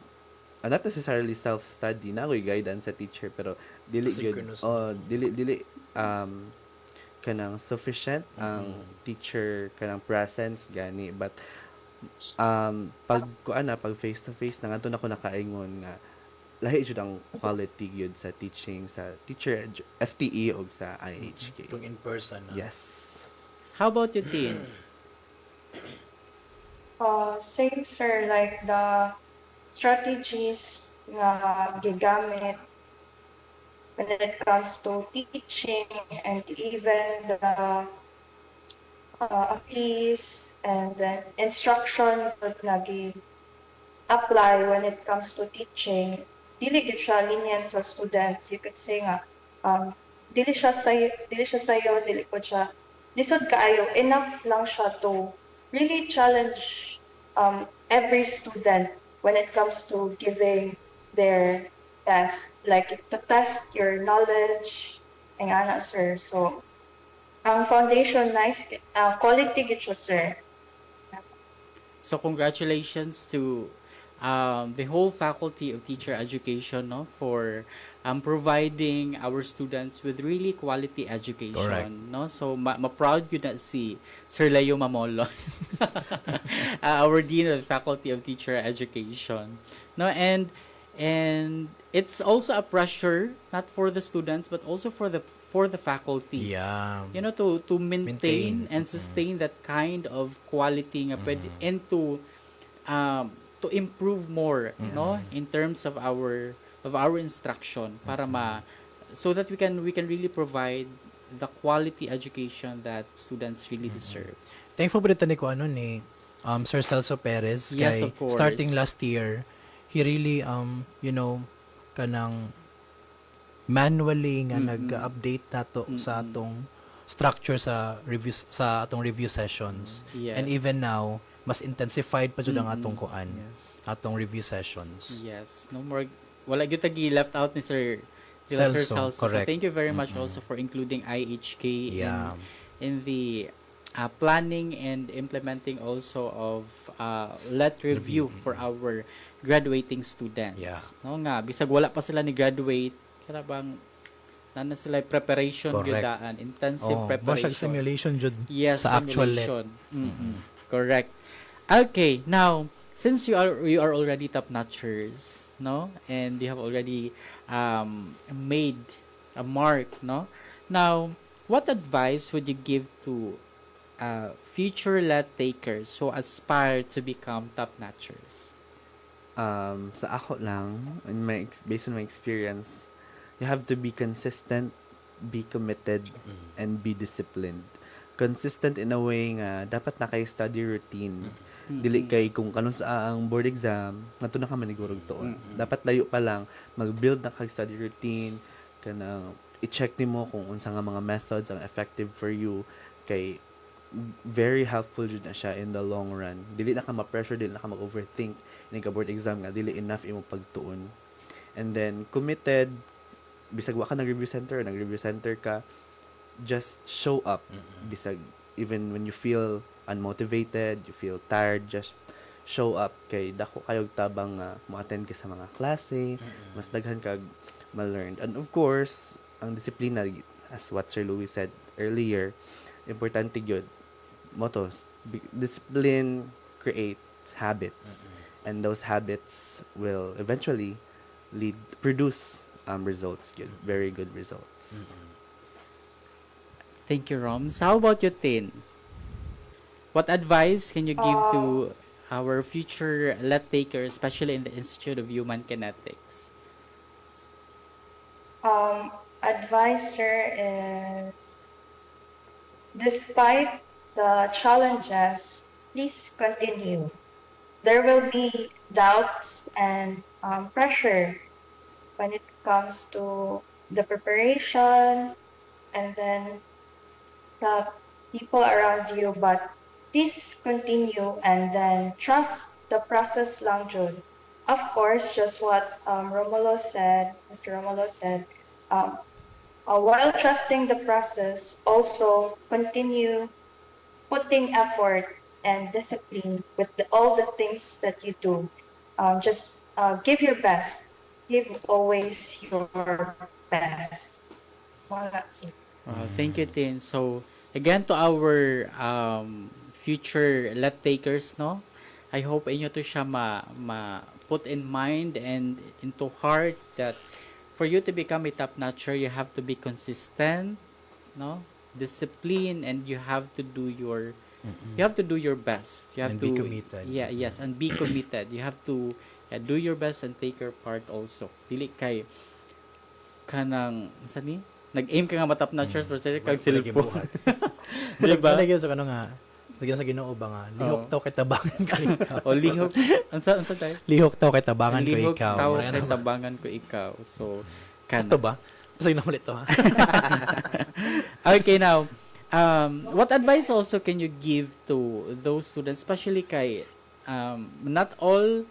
not necessarily self-study na ako'y guidance sa teacher pero dili gyud Synchronous. dili kanang sufficient ang teacher kanang presence gani but pag face to face na ngadto nako nakaingon nga lahi jud ang quality gyud sa teaching sa teacher FTE og sa IHK. Kung in person. Yes. How about you, Tin? Same, sir, like the strategies nga gigamit when it comes to teaching and even the appeals and then instruction that apply when it comes to teaching. Dili gid siya lenient sa students. You could say nga dili siya sayo, dili ko siya lisod kaayo. Enough lang siya to really challenge every student when it comes to giving their test, like to test your knowledge and ana, sir. So ang foundation nice quality gid siya, sir. So congratulations to the whole faculty of teacher education, no, for providing our students with really quality education. Correct. No, so ma-proud yun na si Sir Leo Mamolo, our dean of the faculty of teacher education. No, and it's also a pressure not for the students but also for the faculty. Yeah. You know, to maintain Maintain. and sustain that kind of quality nga pwede, and to improve more, no, in terms of our instruction para so that we can really provide the quality education that students really deserve. Thankful po dito ni Sir Celso Perez. Yes, kay of course. starting last year, he really, kanang manually nga nag-update nato sa atong structure sa atong review sessions. Yes. And even now, mas intensified pa jud ang atong kuan, atong review sessions. Yes, no more, wala gyud tagi left out ni Sir Celso, Celso. So correct. thank you very much also for including IHK Yeah. in the planning and implementing also of let review for our graduating students. Yeah. No nga bisag wala pa sila ni graduate kana bang nana sila preparation Correct. gyudaan, intensive Oh, preparation. siya simulation jud Yes, sa actual let. simulation. Correct. Okay, now since you are already top notchers, no, and you have already made a mark, no. Now, what advice would you give to future let takers who aspire to become top notchers? Sa ako lang, based on my experience, you have to be consistent, be committed, and be disciplined. Consistent in a way nga, dapat na kay study routine. Dili kay kung kanong sa ang board exam, nato na ka manigurog tuon. Dapat layo pa lang, mag-build na kay study routine, kanang i-check nimo kung unsa nga mga methods ang effective for you, kay very helpful jud na siya in the long run. Dili na ka ma-pressure, dili na ka mag-overthink in ka board exam nga, dili enough imo pagtuon. And then committed, bisag wa ka nag-review center ka, just show up. Bisag even when you feel unmotivated, you feel tired, just show up kay dako kayog tabang nga mo-attend ka sa mga klase, mas daghan kag ma-learn. And of course, ang disiplina, as what Sir Louis said earlier, importante gyud. Mottos, discipline creates habits, and those habits will eventually produce results, very good results. Thank you, Roms. How about you, Tin? What advice can you give to our future let takers, especially in the Institute of Human Kinetics? Advice, sir, is despite the challenges, please continue. There will be doubts and pressure when it comes to the preparation and then sa people around you, but please continue and then trust the process lang jud. Of course, just what Mr. Romulo said, while trusting the process, also continue putting effort and discipline with all the things that you do. Just give your best. Give always your best. Well, that's it. Thank you, Tin. So, again, to our future let takers, no? I hope inyo to siya put in mind and into heart that for you to become a top notcher, you have to be consistent, no? Discipline, and you have to do your best. You have And to be committed. Yeah, yes, and be committed. You have to do your best and take your part also. Dili kay kanang sani nag-aim ka nga matap notchers pero sila kag cellphone. Diba? Lagyan sa nga, lagyan sa Ginoo ba nga, lihok taw kay tabangan ko ikaw. O lihok. Ansa tayo? Lihok taw kay tabangan ko Lihok ikaw. tao Marami kay na- tabangan ko ikaw. So, Ito ba? Basta na ulit to ha. Okay, now, what advice also can you give to those students, especially kay not all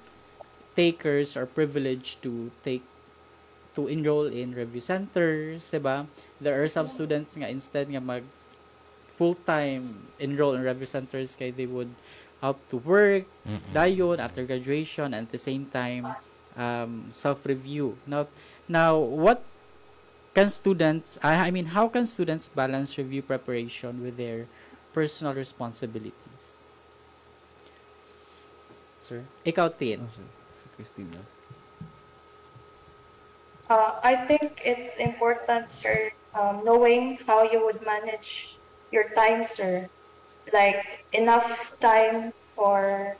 takers are privileged to enroll in review centers, diba? There are some students nga instead nga mag full-time enroll in review centers kay they would help to work dayon after graduation and at the same time self-review. Now what can students I mean how can students balance review preparation with their personal responsibilities? Sir, ikaw Tin. Christina. I think it's important, sir, knowing how you would manage your time, sir. Like, enough time for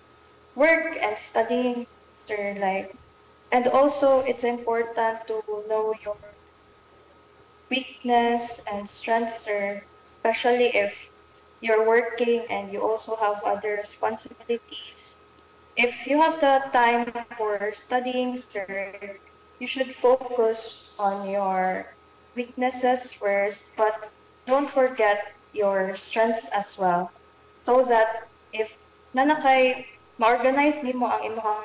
work and studying, sir. Like, and also, it's important to know your weakness and strengths, sir. Especially if you're working and you also have other responsibilities. If you have the time for studying, sir, you should focus on your weaknesses first, but don't forget your strengths as well. So that if nanakay ma-organize nimo ang imong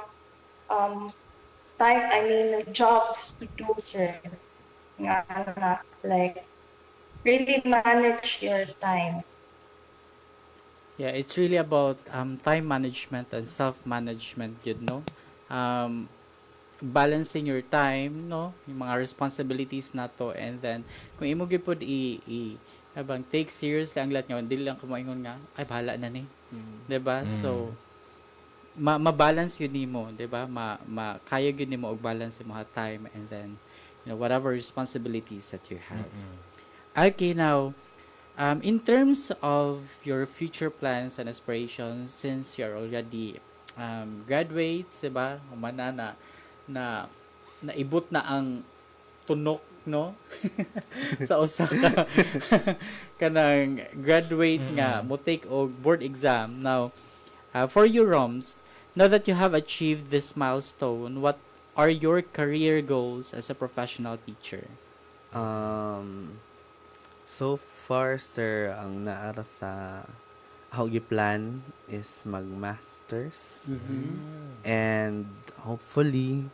jobs to do, sir. Nga, like, really manage your time. Yeah, it's really about time management and self-management, you know. Um, balancing your time, no, yung mga responsibilities nato, and then kung imo gyud pod abang take seriously ang lahat nga, dili lang ko moingon nga ay bahala na ni, 'di ba? So ma-balance yun nimo, 'di ba? Kaya gyud nimo og balance mo time, and then whatever responsibilities that you have. Okay, now in terms of your future plans and aspirations, since you're already graduates, 'di ba? Humana na naibot na ang tunok, no, sa usa ka kanang graduate nga mo take og board exam. Now for you, Roms, now that you have achieved this milestone, what are your career goals as a professional teacher? So far, sir, ang naara sa ako plan is mag-masters. And hopefully,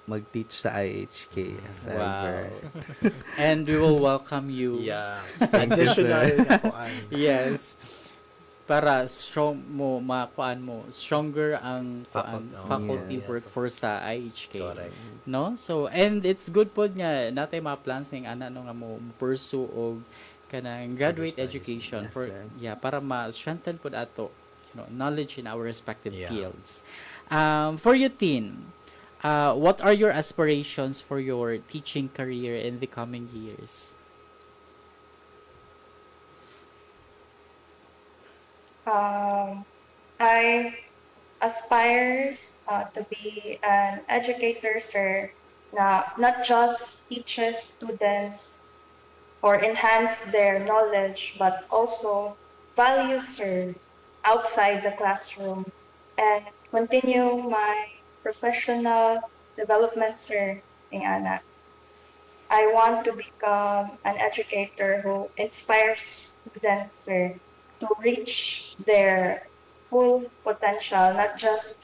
mag-teach sa IHK if ever. And we will welcome you. Yeah. Thank you, sir. Additional nga kuan. Yes. Para stronger ang faculty yes. workforce sa IHK. Correct. No? So, and it's good po nga natay mga plans ng ano nga mo pursue og kanang graduate Further studies. education Yes, for sir. para ma-strengthen po ato knowledge in our respective Yeah. fields. For you, Tin, what are your aspirations for your teaching career in the coming years? I aspire to be an educator, sir, na not just teaches students or enhance their knowledge, but also values, sir, outside the classroom, and continue my professional development, sir, ng anak. I want to become an educator who inspires students, sir, to reach their full potential, not just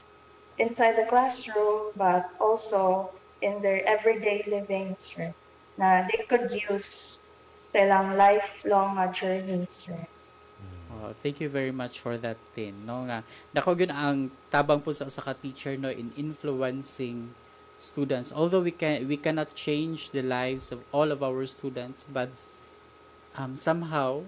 inside the classroom, but also in their everyday living, sir, na they could use sa ilang lifelong journey, sir. Oh, thank you very much for that, Tin. No nga, dako gyud ang tabang po sa usa ka teacher no in influencing students. Although we cannot change the lives of all of our students, but somehow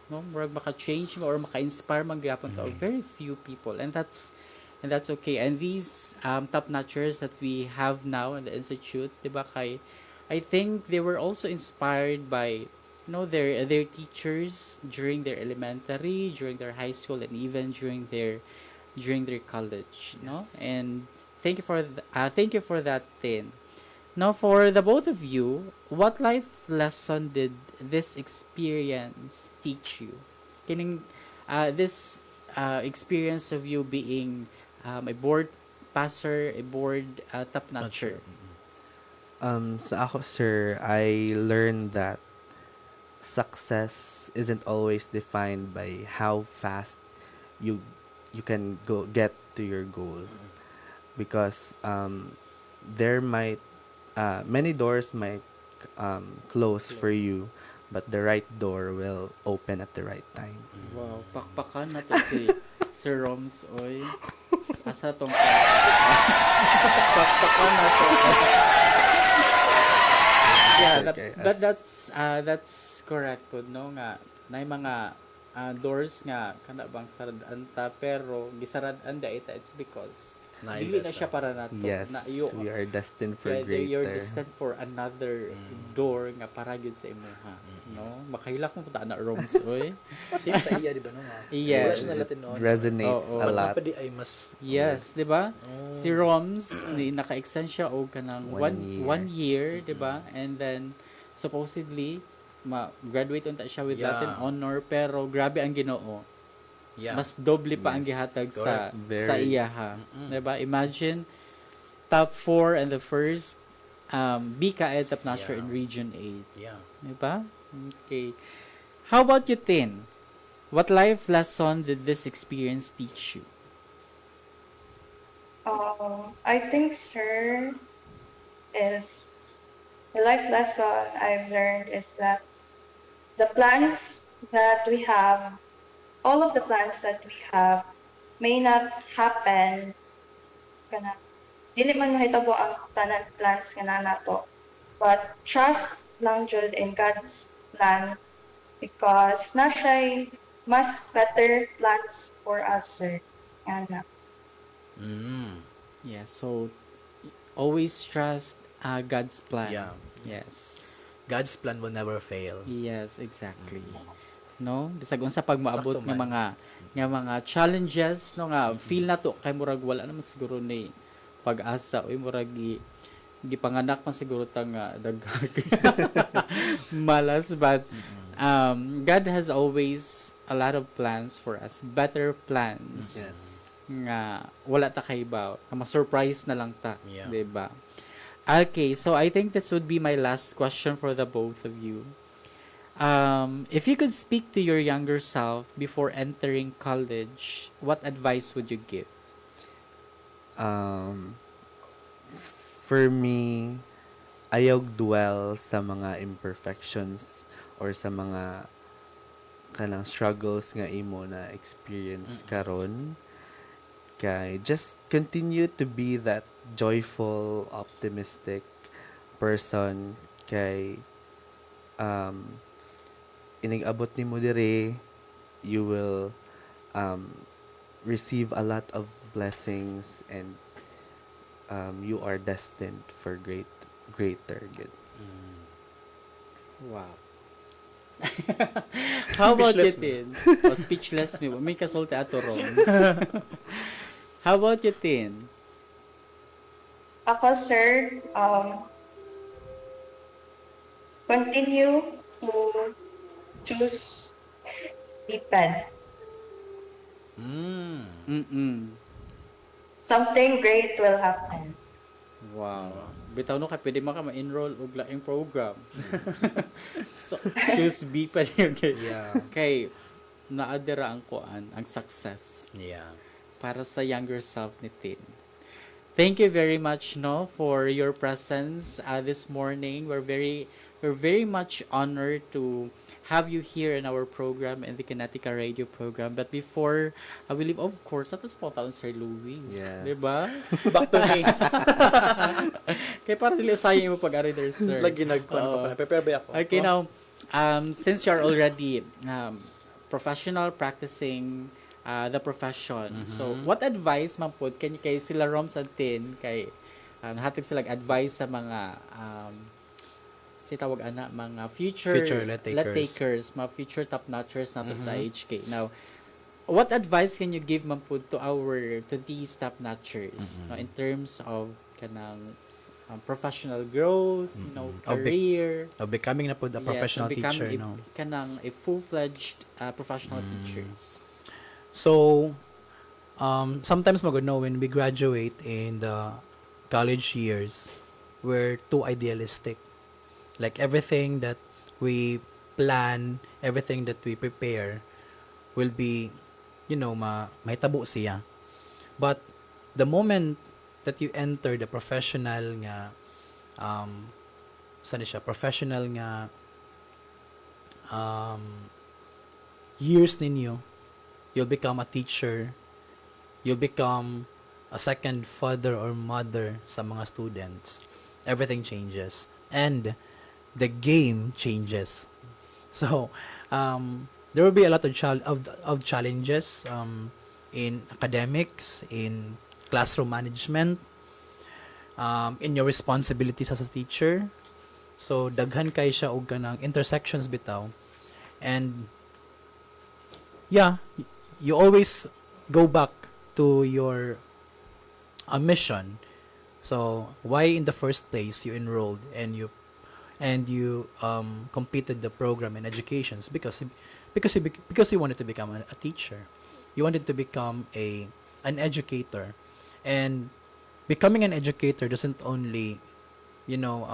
no murag maka-change mo or maka-inspire man gyapon to very few people, and that's okay. And these top-notchers that we have now in the institute, diba, kay I think they were also inspired by their teachers during their elementary, during their high school, and even during their college, no? And thank you for that, Tin. Now, for the both of you, what life lesson did this experience teach you? Kining this experience of you being a board passer, a board top-notcher. Sa ako, sir, I learned that success isn't always defined by how fast you can get to your goal, because there might many doors might close for you, but the right door will open at the right time. Wow, pakpakan na to si Sir Roms, oy. Asa tong pakpakan na to. Yeah, that's correct po, no, nga nay mga doors nga kana bang sarad-an ta, pero gisarad-an da ita, it's because dili na siya para nato. Yes, we are destined for greater. You're destined for another door nga para gyud sa imuha, no? Makahilak mo puta na Roms, oy. Same sa iya, di ba, no? Yes. Resonates a lot. Napadi ay mas... Yes, 'di ba? Si Roms ni naka-extend siya og kanang one year, 'di ba? And then supposedly graduate unta siya with Latin honor, pero grabe ang Ginoo. Yeah. Mas doble pa ang gihatag sa iya, ha. 'Di ba? Imagine top 4 and the first BKA top notcher in Region 8. Yeah. 'Di ba? Okay. How about you, Tin? What life lesson did this experience teach you? I think, sir, is the life lesson I've learned is that the plans that we have all of the plans that we have may not happen kana dili man mahitabo ang tanan plans nga nato, but trust lang jud in God's plan because na siya'y mas better plans for us, sir. Ana. Mm. Yeah, so always trust God's plan. Yeah. Yes. God's plan will never fail. Yes, exactly. No, bisag unsa pag maabot Sakto nga man. mga challenges no nga feel nato kay murag wala naman siguro ni pag-asa uy murag gipanganak man siguro ta nga daghag malas, but God has always a lot of plans for us, better plans. Yes. Nga wala ta kay ba, ma-surprise na lang ta, Yeah. 'di ba? Okay, so I think this would be my last question for the both of you. If you could speak to your younger self before entering college, what advice would you give? For me, ayaw dwell sa mga imperfections or sa mga kanang struggles nga imo na experience karon. Kay just continue to be that joyful, optimistic person kay inig-abot nimo dire, you will receive a lot of blessings and you are destined for greater good. Wow. How about you, Speechless me. Tin? Oh, speechless me. May kasulti ato, Roms. How about you, Tin? Ako, sir, continue to choose BPED. Mm. Mm-mm. Something great will happen. Wow. Bitaw no ka pwede man ka ma-enroll og laing program. So choose B pa rin okay. Yeah. Kay naadira ang kuan, ang success Yeah. para sa younger self ni Tin. Thank you very much no for your presence this morning. We're very much honored to have you here in our program, in the Kinetica Radio program. But before we leave, of course, atas po taon Sir Louie. Yes. Diba? Back to me. Kaya para dili sayang mo pag-ari there, sir. Lagi nagkuhan Oo. pa pala. Prepare ba ako? Okay, now, since you're already professional practicing the profession, so what advice man po kay sila Roms and Tin kay hatag sila advice sa mga si tawag ana mga future let takers. mga future top notchers nato sa HK. Now, what advice can you give man po to these top notchers no, in terms of kanang professional growth, you know, Of career, Of becoming na po the professional to become teacher, a, no? kanang a full-fledged professional teachers. So, sometimes magano when we graduate in the college years, we're too idealistic. Like everything that we plan, everything that we prepare will be, you know, mahitabo siya. But the moment that you enter the professional nga, saan siya? Professional nga years ninyo, you'll become a teacher, you'll become a second father or mother sa mga students. Everything changes. And the game changes. So, there will be a lot of challenges in academics, in classroom management, in your responsibilities as a teacher. So, daghan kay siya og kanang intersections bitaw. And yeah, you always go back to your mission. So, why in the first place you enrolled and you completed the program in education? Because you wanted to become a teacher. You wanted to become an educator. And becoming an educator doesn't only, you know,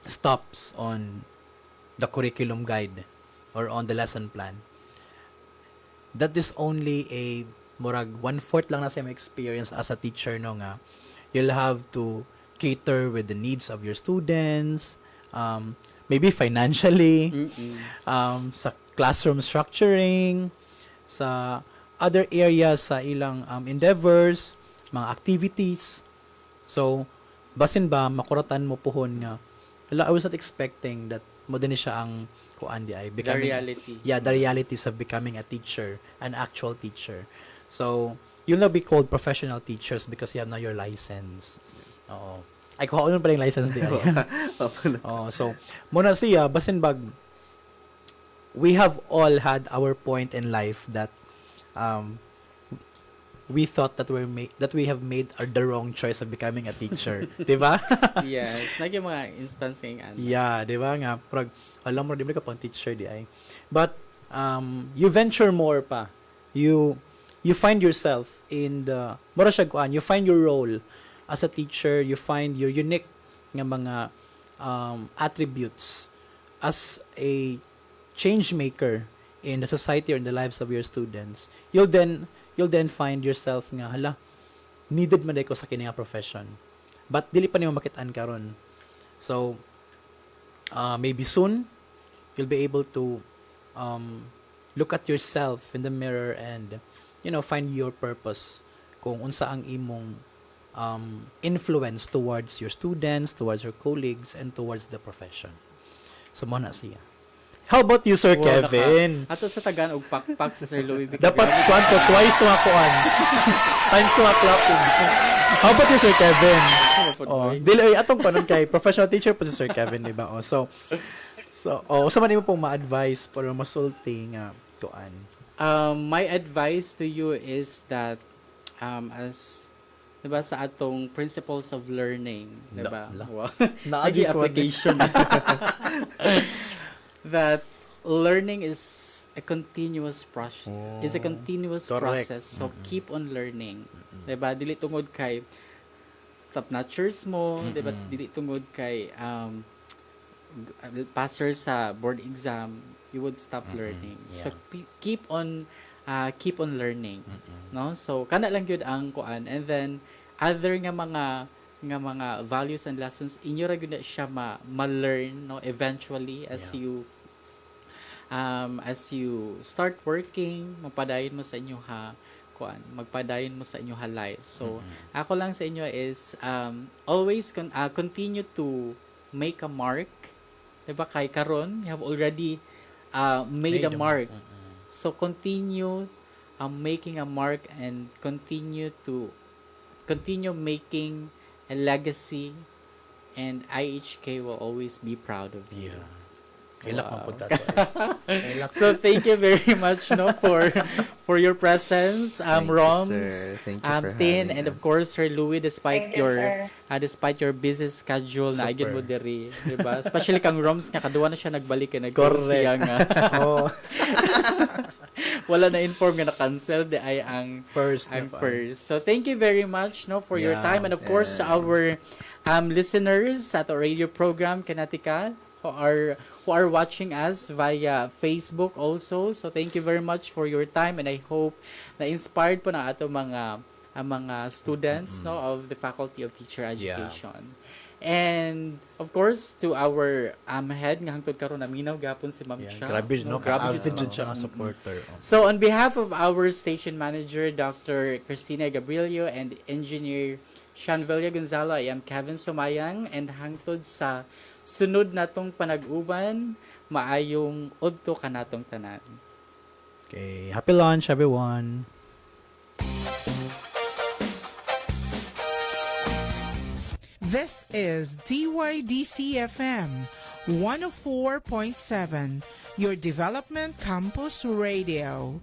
stops on the curriculum guide or on the lesson plan. That is only a murag 1/4 lang na sa my experience as a teacher no nga. You'll have to cater with the needs of your students, maybe financially, sa classroom structuring, sa other areas sa ilang endeavors, mga activities. So, basin ba makuratan mo pohon nga, wala, I was not expecting that mo din siya ang kuan di ay The becoming reality. yeah, the realities of becoming a teacher, an actual teacher. So, you'll not be called professional teachers because you have now your license. Oo. Ay, kuha pa yung license di ay. Oh, so, muna siya, basin bag, we have all had our point in life that we thought that we have made the wrong choice of becoming a teacher, 'di ba? Yes, naging mga instance ng ano. Yeah, 'di ba nga, prag alam mo di ba ka pang teacher di ay. But you venture more pa. You find yourself in the mura siya kuan, you find your role as a teacher, you find your unique nga mga attributes as a change maker in the society or in the lives of your students. You'll then find yourself nga hala, needed man ko sa kini nga profession, but dili pa nimo makitaan karon. So maybe soon you'll be able to look at yourself in the mirror and find your purpose kung unsa ang imong influence towards your students, towards your colleagues, and towards the profession. So mo na siya. How about you, Sir Kevin? Ato sa tagan og pakpak si Sir Louis. Dapat kuan to twice to kuan. Times to clapping. How about you, Sir Kevin? Oh, dili atong panon kay professional teacher po si Sir Kevin, di ba? So sa man imo pong ma-advise para masulti nga kuan. My advice to you is that as diba sa atong principles of learning, diba? Wow. Naagi application. That learning is a continuous process. Is a continuous Correct. process. So keep on learning. Diba? Dili tungod kay top-notchers mo, diba? Dili tungod kay passer sa board exam, you would stop learning. Yeah. So keep on learning. No? So kana lang gyud ang kuan, and then other nga mga values and lessons inyo ra gyud na siya ma-learn, no, eventually as you start working, magpadayon mo sa inyo magpadayon mo sa inyo life. So ako lang sa inyo is always continue to make a mark. Diba kay karon you have already made a mark. So continue making a mark and continue making a legacy, and IHK will always be proud of you. Yeah. Kailak Wow. man pud tato. So thank you very much for your presence, Thank you, Roms, sir. Thank you for Tin, having and of us. course Sir Louis, despite Thank you, despite your busy schedule na agad mo Super. diri, diba? Especially kang Roms nga kaduwa na siya nagbalik kay Correct. siya nga. Oh, Wala na inform nga na cancel di ay ang first. first. So thank you very much for your Yeah. time, and of course to our listeners at our radio program Kanatika who are watching us via Facebook also. So thank you very much for your time, and I hope na inspired po na ato mga students no of the Faculty of Teacher Education. And of course to our head nga hangtod karon naminaw gapon si Ma'am siya. Grabe no, Grabe grabe si jud Ma'am. siya nga supporter. So on behalf of our station manager, Dr. Cristina Gabrielio, and engineer Sean Villa Gonzalo, I am Kevin Sumayang, and hangtod sa sunod natong panag-uban, maayong udto kanatong tanan. Okay, happy lunch everyone. This is DYDC FM 104.7, your development campus radio.